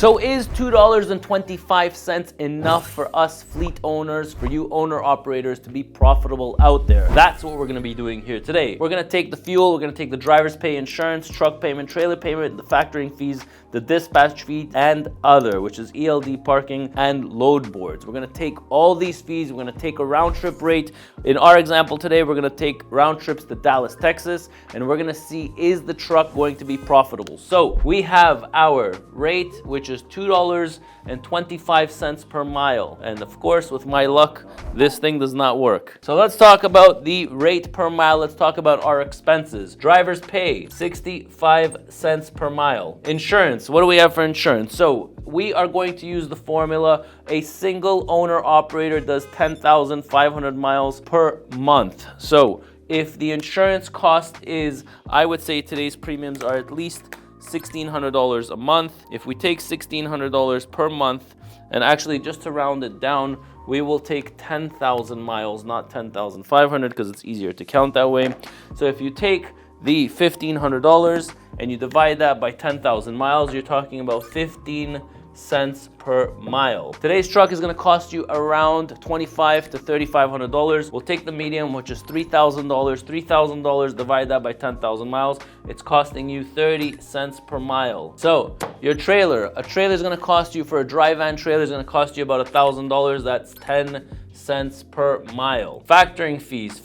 So is $2.25 enough for us fleet owners, for you owner operators to be profitable out there? That's what we're gonna be doing here today. We're gonna take the fuel, we're gonna take the driver's pay, insurance, truck payment, trailer payment, the factoring fees, the dispatch fee, and other, which is ELD parking and load boards. We're gonna take all these fees, we're gonna take a round trip rate. In our example today, we're gonna take round trips to Dallas, Texas, and we're gonna see, is the truck going to be profitable? So we have our rate, which is $2.25 per mile. And of course, with my luck, this thing does not work. So let's talk about the rate per mile. Let's talk about our expenses. Driver's pay, 65 cents per mile. Insurance, what do we have for insurance? So we are going to use the formula. A single owner operator does 10,500 miles per month. So if the insurance cost is, I would say today's premiums are at least $1,600 a month. If we take $1,600 per month, and actually just to round it down, we will take 10,000 miles, not 10,500, because it's easier to count that way. So if you take the $1,500 and you divide that by 10,000 miles, you're talking about 15 cents per mile. Today's truck is going to cost you around $2,500 to $3,500. We'll take the medium, which is $3,000. $3,000, divide that by 10,000 miles. It's costing you 30 cents per mile. So your trailer, a trailer is going to cost you, for a dry van trailer, is going to cost you about $1,000. That's 10 cents per mile. Factoring fees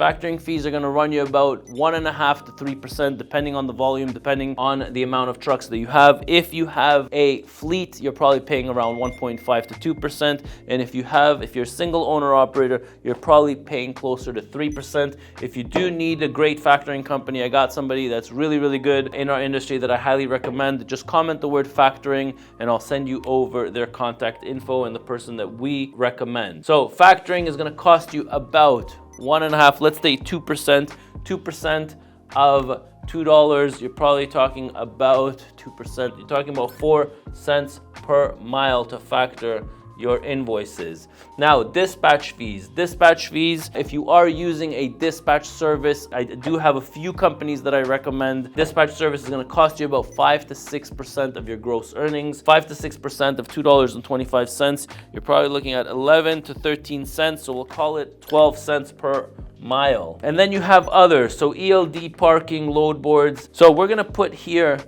are going to run you about 1.5% to 3%, depending on the volume, depending on the amount of trucks that you have. If you have a fleet, you're probably paying around 1.5% to 2%, and if you're a single owner operator, you're probably paying closer to 3%. If you do need a great factoring company, I got somebody that's really good in our industry that I highly recommend. Just comment the word factoring and I'll send you over their contact info and the person that we recommend. So factoring is going to cost you about 1.5%, let's say 2%. 2% of $2, you're probably talking about 2%. You're talking about 4 cents per mile to factor your invoices. Now, dispatch fees. If you are using a dispatch service, I do have a few companies that I recommend. Dispatch service is going to cost you about 5 to 6% of your gross earnings. 5 to 6% of $2.25. You're probably looking at 11 to 13 cents. So we'll call it 12 cents per mile. And then you have others. So ELD parking, load boards. So we're going to put here,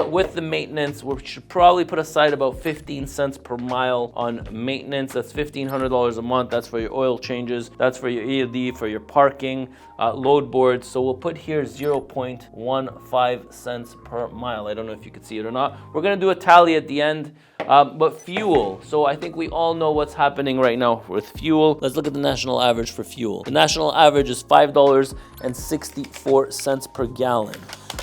with the maintenance, we should probably put aside about 15 cents per mile on maintenance. That's $1,500 a month. That's for your oil changes. That's for your ELD, for your parking, load boards. So we'll put here 0.15 cents per mile. I don't know if you can see it or not. We're going to do a tally at the end. But fuel. So I think we all know what's happening right now with fuel. Let's look at the national average for fuel. The national average is $5.64 per gallon.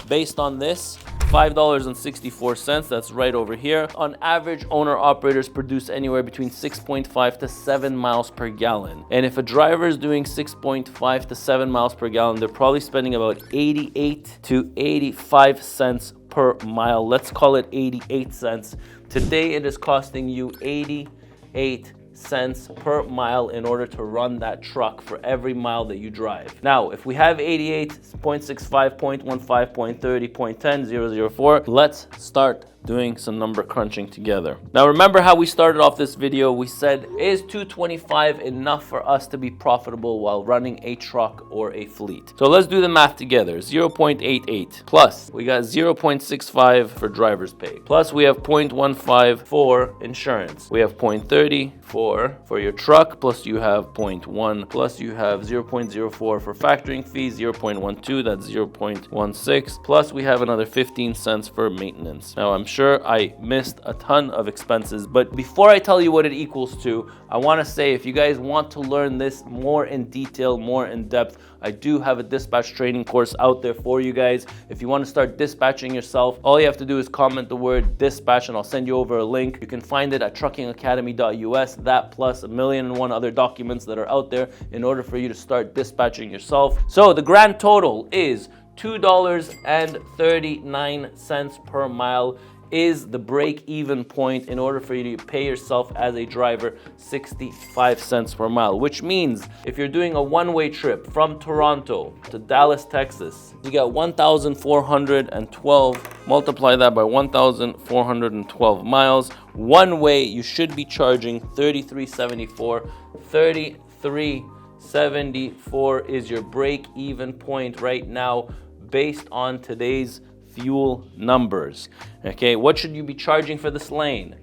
Based on this, $5.64, that's right over here. On average, owner-operators produce anywhere between 6.5 to 7 miles per gallon. And if a driver is doing 6.5 to 7 miles per gallon, they're probably spending about 88 to 85 cents per mile. Let's call it 88 cents. Today, it is costing you 88 cents per mile in order to run that truck for every mile that you drive. Now, if we have 88, 0.65, 0.15, 0.30, 0.10, 0.004, let's start doing some number crunching together. Now, remember how we started off this video? We said, is $2.25 enough for us to be profitable while running a truck or a fleet? So let's do the math together. 0.88 plus we got 0.65 for driver's pay, plus we have 0.15 for insurance, we have 0.30 for your truck, plus you have 0.1, plus you have 0.04 for factoring fees, 0.12, that's 0.16, plus we have another 15 cents for maintenance. Now, I'm sure I missed a ton of expenses, but before I tell you what it equals to, I want to say, if you guys want to learn this more in detail, more in depth, I do have a dispatch training course out there for you guys. If you want to start dispatching yourself, all you have to do is comment the word dispatch and I'll send you over a link. You can find it at truckingacademy.us, that plus 1,000,001 other documents that are out there in order for you to start dispatching yourself. So the grand total is $2.39 per mile. is the break-even point in order for you to pay yourself as a driver 65 cents per mile, which means if you're doing a one-way trip from Toronto to Dallas, Texas, you got 1,412, multiply that by 1,412 miles. One way, you should be charging $33.74. $33.74 is your break-even point right now based on today's fuel numbers. Okay, what should you be charging for this lane?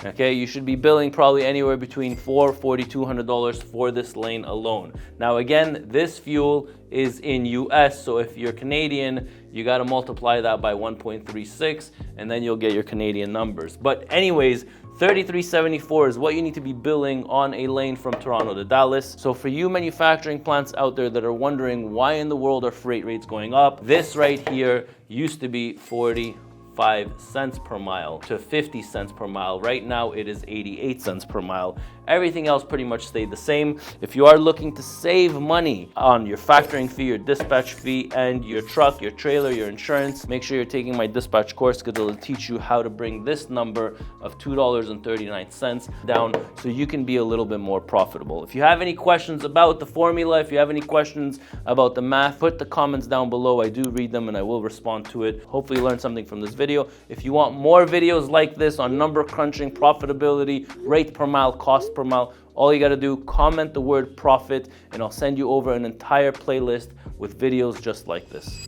Okay, you should be billing probably anywhere between $4,200 for this lane alone. Now again, this fuel is in US, so if you're Canadian, you got to multiply that by 1.36 and then you'll get your Canadian numbers. But anyways, $33.74 is what you need to be billing on a lane from Toronto to Dallas. So for you manufacturing plants out there that are wondering why in the world are freight rates going up, this right here used to be 45 cents per mile to 50 cents per mile. Right now it is 88 cents per mile. Everything else pretty much stayed the same. If you are looking to save money on your factoring fee, your dispatch fee, and your truck, your trailer, your insurance, make sure you're taking my dispatch course because it'll teach you how to bring this number of $2.39 down so you can be a little bit more profitable. If you have any questions about the formula, if you have any questions about the math, put the comments down below. I do read them and I will respond to it. Hopefully you learned something from this video. If you want more videos like this on number crunching, profitability, rate per mile, cost per mile, all you got to do, comment the word profit and I'll send you over an entire playlist with videos just like this.